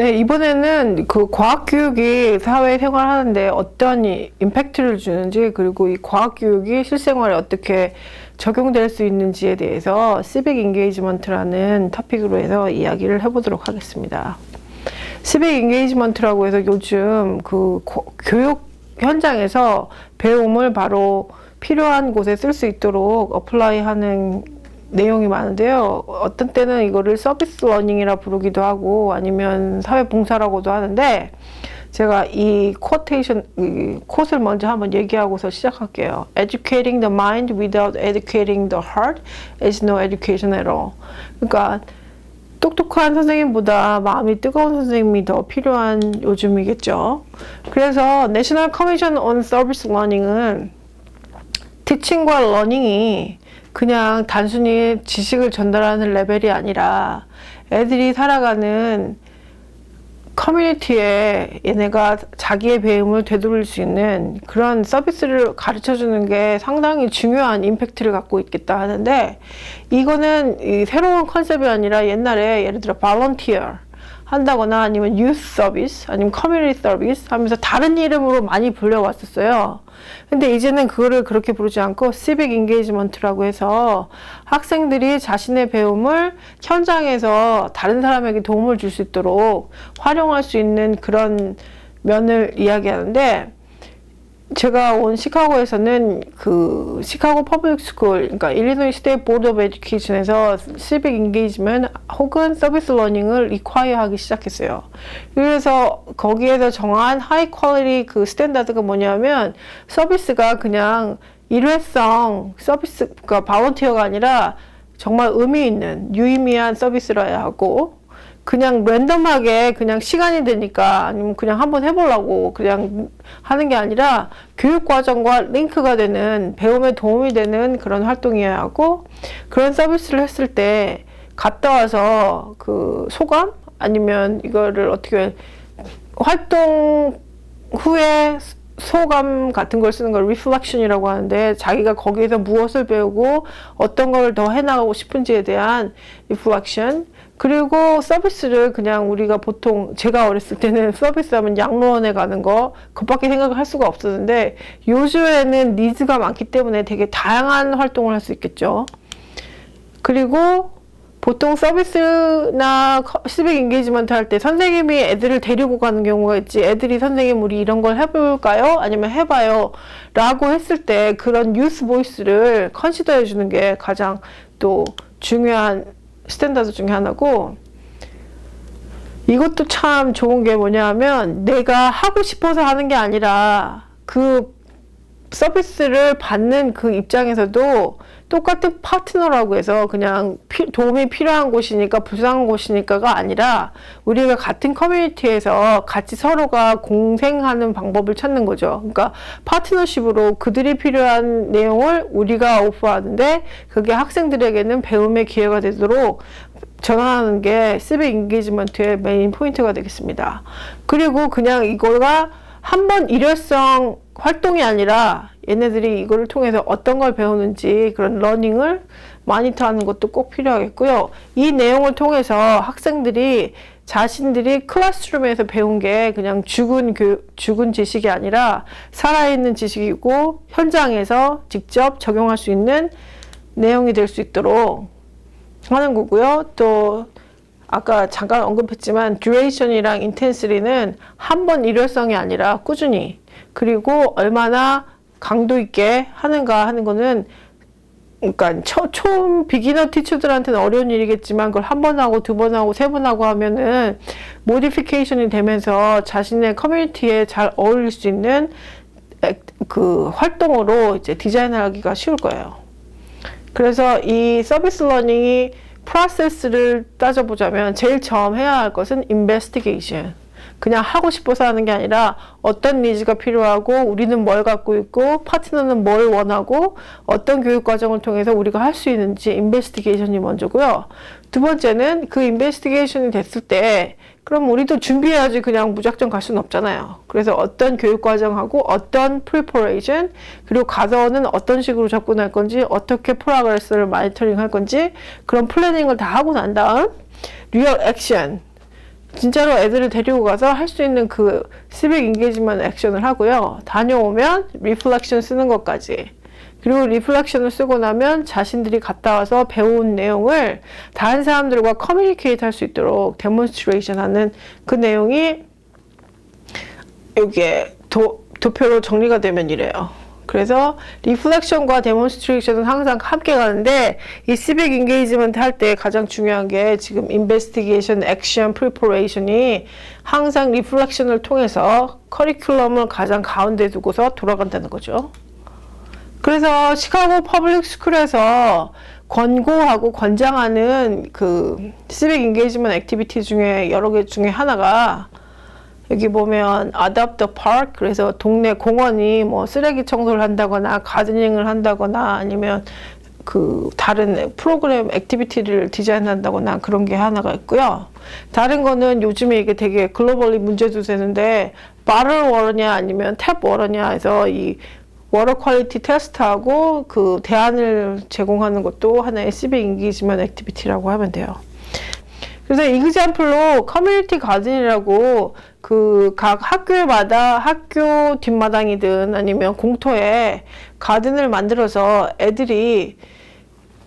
네, 이번에는 그 과학교육이 사회생활 하는데 어떤 임팩트를 주는지, 그리고 이 과학교육이 실생활에 어떻게 적용될 수 있는지에 대해서 시빅 인게이지먼트라는 토픽으로 해서 이야기를 해보도록 하겠습니다. 시빅 인게이지먼트라고 해서 요즘 그 교육 현장에서 배움을 바로 필요한 곳에 쓸 수 있도록 어플라이 하는 내용이 많은데요. 어떤 때는 이거를 서비스 러닝이라 부르기도 하고 아니면 사회봉사라고도 하는데, 제가 이 콧을 먼저 한번 얘기하고서 시작할게요. Educating the mind without educating the heart is no education at all. 그러니까 똑똑한 선생님보다 마음이 뜨거운 선생님이 더 필요한 요즘이겠죠. 그래서 National Commission on Service Learning은 티칭과 러닝이 그냥 단순히 지식을 전달하는 레벨이 아니라 애들이 살아가는 커뮤니티에 얘네가 자기의 배움을 되돌릴 수 있는 그런 서비스를 가르쳐 주는 게 상당히 중요한 임팩트를 갖고 있겠다 하는데, 이거는 이 새로운 컨셉이 아니라 옛날에 예를 들어 volunteer 한다거나 아니면 youth service 아니면 community service 하면서 다른 이름으로 많이 불려왔었어요. 근데 이제는 그거를 그렇게 부르지 않고 civic engagement라고 해서 학생들이 자신의 배움을 현장에서 다른 사람에게 도움을 줄 수 있도록 활용할 수 있는 그런 면을 이야기하는데, 제가 온 시카고에서는 그 시카고 퍼블릭 스쿨, 그러니까 일리노이 스테이트 보드 오브 에듀케이션에서 시빅 인게이지먼트 혹은 서비스 러닝을 리콰이어 하기 시작했어요. 그래서 거기에서 정한 하이 퀄리티 그 스탠다드가 뭐냐면, 서비스가 그냥 일회성 서비스, 그러니까 발런티어가 아니라 정말 의미 있는 유의미한 서비스라야 하고, 그냥 랜덤하게 그냥 시간이 되니까 아니면 그냥 한번 해보려고 그냥 하는 게 아니라 교육과정과 링크가 되는, 배움에 도움이 되는 그런 활동이어야 하고, 그런 서비스를 했을 때 갔다 와서 그 소감? 아니면 이거를 어떻게 활동 후에 소감 같은 걸 쓰는 걸 reflection이라고 하는데, 자기가 거기에서 무엇을 배우고 어떤 걸 더 해나가고 싶은지에 대한 reflection. 그리고 서비스를 그냥 우리가 보통, 제가 어렸을 때는 서비스 하면 양로원에 가는 거 그것밖에 생각을 할 수가 없었는데, 요즘에는 니즈가 많기 때문에 되게 다양한 활동을 할 수 있겠죠. 그리고 보통 서비스나 시빅 인게이지먼트 할 때 선생님이 애들을 데리고 가는 경우가 있지, 애들이 선생님 우리 이런 걸 해볼까요? 아니면 해봐요 라고 했을 때 그런 유스 보이스를 컨시더 해주는 게 가장 또 중요한 스탠다드 중에 하나고, 이것도 참 좋은 게 뭐냐면, 내가 하고 싶어서 하는 게 아니라 그 서비스를 받는 그 입장에서도 똑같은 파트너라고 해서 그냥 도움이 필요한 곳이니까 불쌍한 곳이니까가 아니라 우리가 같은 커뮤니티에서 같이 서로가 공생하는 방법을 찾는 거죠. 그러니까 파트너십으로 그들이 필요한 내용을 우리가 오프하는데, 그게 학생들에게는 배움의 기회가 되도록 전환하는 게 시빅 인게이지먼트의 메인 포인트가 되겠습니다. 그리고 그냥 이거가 한번 일회성 활동이 아니라 얘네들이 이거를 통해서 어떤 걸 배우는지 그런 러닝을 마니터하는 것도 꼭 필요하겠고요. 이 내용을 통해서 학생들이 자신들이 클래스룸에서 배운 게 그냥 죽은 지식이 아니라 살아있는 지식이고 현장에서 직접 적용할 수 있는 내용이 될 수 있도록 하는 거고요. 또 아까 잠깐 언급했지만 듀레이션이랑 인텐시티는 한 번 일회성이 아니라 꾸준히, 그리고 얼마나 강도 있게 하는가 하는 거는, 그러니까 처음 비기너 티처들한테는 어려운 일이겠지만 그걸 한 번 하고 두 번 하고 세 번 하고 하면은 모디피케이션이 되면서 자신의 커뮤니티에 잘 어울릴 수 있는 그 활동으로 이제 디자인하기가 쉬울 거예요. 그래서 이 서비스 러닝이 프로세스를 따져보자면 제일 처음 해야 할 것은 investigation. 그냥 하고 싶어서 하는 게 아니라 어떤 니즈가 필요하고 우리는 뭘 갖고 있고 파트너는 뭘 원하고 어떤 교육 과정을 통해서 우리가 할 수 있는지 인베스티게이션이 먼저고요. 두 번째는 그 인베스티게이션이 됐을 때 그럼 우리도 준비해야지 그냥 무작정 갈 수는 없잖아요. 그래서 어떤 교육 과정하고 어떤 프리퍼레이션, 그리고 가서는 어떤 식으로 접근할 건지, 어떻게 프로그레스를 마니터링 할 건지, 그런 플래닝을 다 하고 난 다음 리얼 액션, 진짜로 애들을 데리고 가서 할 수 있는 그 시빅 인게이지먼트 액션을 하고요. 다녀오면 리플렉션 쓰는 것까지. 그리고 리플렉션을 쓰고 나면 자신들이 갔다 와서 배운 내용을 다른 사람들과 커뮤니케이트 할 수 있도록 데몬스트레이션 하는 그 내용이 여기에 도표로 정리가 되면 이래요. 그래서 리플렉션과 데몬스트레이션은 항상 함께 가는데 이 시빅 인게이지먼트 할 때 가장 중요한 게 지금 인베스티게이션, 액션, 프리퍼레이션이 항상 리플렉션을 통해서 커리큘럼을 가장 가운데 두고서 돌아간다는 거죠. 그래서 시카고 퍼블릭 스쿨에서 권고하고 권장하는 그 시빅 인게이지먼트 액티비티 중에 여러 개 중에 하나가 여기 보면 adopt a park, 그래서 동네 공원이 뭐 쓰레기 청소를 한다거나 가드닝을 한다거나 아니면 그 다른 프로그램 액티비티를 디자인한다거나 그런 게 하나가 있고요. 다른 거는 요즘에 이게 되게 글로벌리 문제도 되는데 bottle water냐 아니면 탭 워터냐 해서 이 워터 퀄리티 테스트하고 그 대안을 제공하는 것도 하나의 시빅 인게이지먼트 액티비티라고 하면 돼요. 그래서 이그젬플로 커뮤니티 가든이라고 그 각 학교마다 학교 뒷마당이든 아니면 공터에 가든을 만들어서 애들이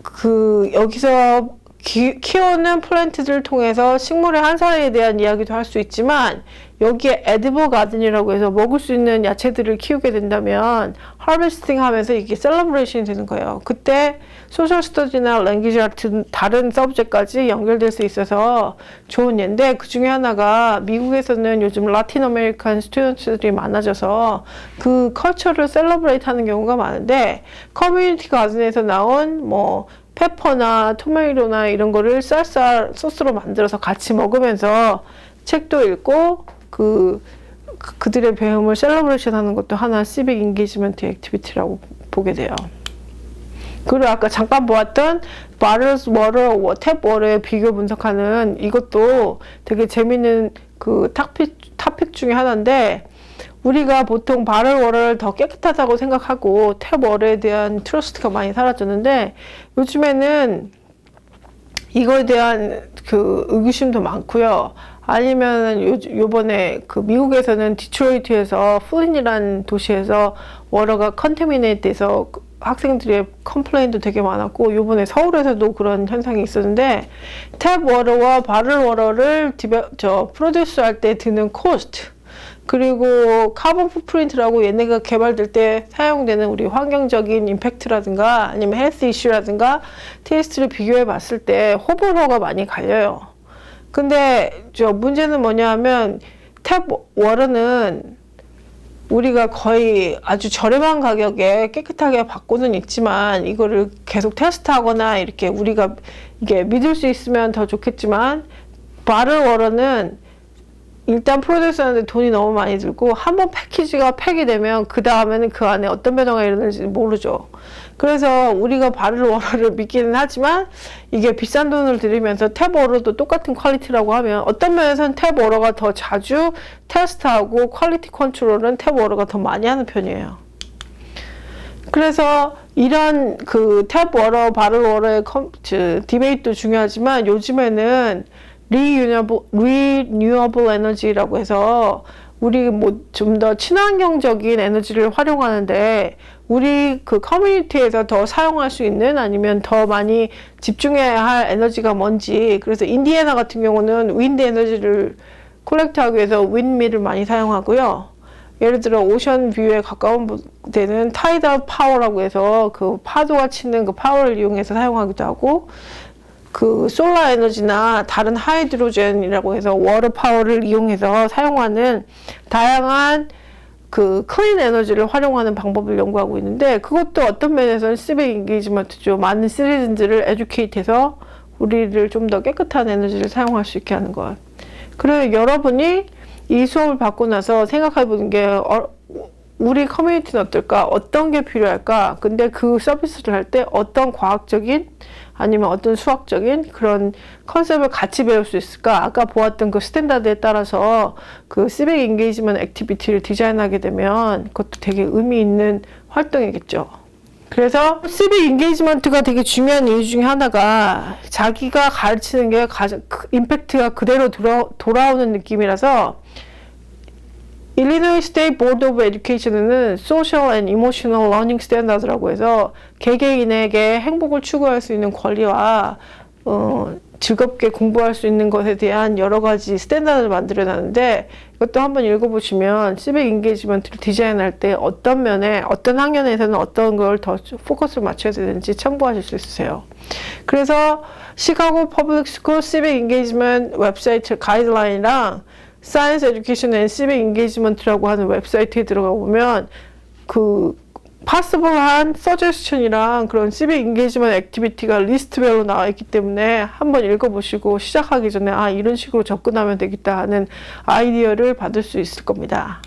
그 여기서 키우는 플랜트들을 통해서 식물의 한살에 대한 이야기도 할 수 있지만 여기에 에디블 가든이라고 해서 먹을 수 있는 야채들을 키우게 된다면 하베스팅 하면서 이게 셀러브레이션이 되는 거예요. 그때 소셜 스터디나 랭귀지 같은 다른 서브젝트까지 연결될 수 있어서 좋은 예인데 그 중에 하나가 미국에서는 요즘 라틴 아메리칸 스튜던트들이 많아져서 그 컬처를 셀러브레이트 하는 경우가 많은데 커뮤니티 가든에서 나온 뭐 페퍼나 토마토나 이런 거를 쌀쌀 소스로 만들어서 같이 먹으면서 책도 읽고 그들의 배움을 셀러브레이션 하는 것도 하나 시빅 인게이지먼트 액티비티라고 보게 돼요. 그리고 아까 잠깐 보았던 bottles water, 탭 워터의 비교 분석하는 이것도 되게 재밌는 그 토픽 중에 하나인데 우리가 보통 바럴 워터를 더 깨끗하다고 생각하고 탭 워터에 대한 트러스트가 많이 사라졌는데 요즘에는 이거에 대한 그 의구심도 많고요. 아니면 요번에 그 미국에서는 디트로이트에서 플린이라는 도시에서 워터가 컨테미네이트 돼서 학생들의 컴플레인도 되게 많았고 요번에 서울에서도 그런 현상이 있었는데 탭 워터와 바럴 워터를 프로듀스 할 때 드는 코스트 그리고 카본 풋프린트라고 얘네가 개발될 때 사용되는 우리 환경적인 임팩트라든가 아니면 헬스 이슈라든가 테스트를 비교해 봤을 때 호불호가 많이 갈려요. 근데 문제는 뭐냐 하면 탭 워터는 우리가 거의 아주 저렴한 가격에 깨끗하게 받고는 있지만 이거를 계속 테스트하거나 이렇게 우리가 이게 믿을 수 있으면 더 좋겠지만 바럴 워터는 일단 프로듀스 하는데 돈이 너무 많이 들고 한번 패키지가 팩이 되면 그 다음에는 그 안에 어떤 변화가 일어나는지 모르죠. 그래서 우리가 바를 워터를 믿기는 하지만 이게 비싼 돈을 들이면서 탭 워터도 똑같은 퀄리티라고 하면 어떤 면에서는 탭 워터가 더 자주 테스트하고 퀄리티 컨트롤은 탭 워터가 더 많이 하는 편이에요. 그래서 이런 그 탭 워터, 바를 워터의 디베이트도 중요하지만 요즘에는 리뉴어블 에너지라고 해서 우리 뭐 좀 더 친환경적인 에너지를 활용하는데 우리 그 커뮤니티에서 더 사용할 수 있는 아니면 더 많이 집중해야 할 에너지가 뭔지 그래서 인디애나 같은 경우는 윈드 에너지를 콜렉트하기 위해서 윈밀을 많이 사용하고요. 예를 들어 오션 뷰에 가까운 데는 타이더 파워라고 해서 그 파도가 치는 그 파워를 이용해서 사용하기도 하고 그 솔라 에너지나 다른 하이드로젠이라고 해서 워터 파워를 이용해서 사용하는 다양한 그 클린 에너지를 활용하는 방법을 연구하고 있는데 그것도 어떤 면에서는 시빅 인게이지먼트죠. 많은 시리즌들을 에듀케이트해서 우리를 좀 더 깨끗한 에너지를 사용할 수 있게 하는 것. 그래서 여러분이 이 수업을 받고 나서 생각해 보는 게 우리 커뮤니티는 어떨까? 어떤 게 필요할까? 근데 그 서비스를 할 때 어떤 과학적인 아니면 어떤 수학적인 그런 컨셉을 같이 배울 수 있을까? 아까 보았던 그 스탠다드에 따라서 그 시빅 인게이지먼트 액티비티를 디자인하게 되면 그것도 되게 의미 있는 활동이겠죠. 그래서 civic engagement가 되게 중요한 이유 중에 하나가 자기가 가르치는 게 가장 임팩트가 그대로 돌아오는 느낌이라서 일리노이 스테이트 보드 오브 에듀케이션은 소셜 앤 이모셔널 러닝 스탠다드라고 해서 개개인에게 행복을 추구할 수 있는 권리와 즐겁게 공부할 수 있는 것에 대한 여러 가지 스탠다드를 만들어 놨는데 이것도 한번 읽어보시면 시빅 인게이지먼트를 디자인할 때 어떤 면에 어떤 학년에서는 어떤 걸 더 포커스를 맞춰야 되는지 참고하실 수 있으세요. 그래서 시카고 퍼블릭 스쿨 시빅 인게이지먼트 웹사이트 가이드라인이랑 사이언스 에듀케이션 앤 시빅 인게이지먼트라고 하는 웹사이트에 들어가 보면 그 possible한 suggestion이랑 그런 civic engagement activity가 리스트별로 나와 있기 때문에 한번 읽어보시고 시작하기 전에 이런 식으로 접근하면 되겠다 하는 아이디어를 받을 수 있을 겁니다.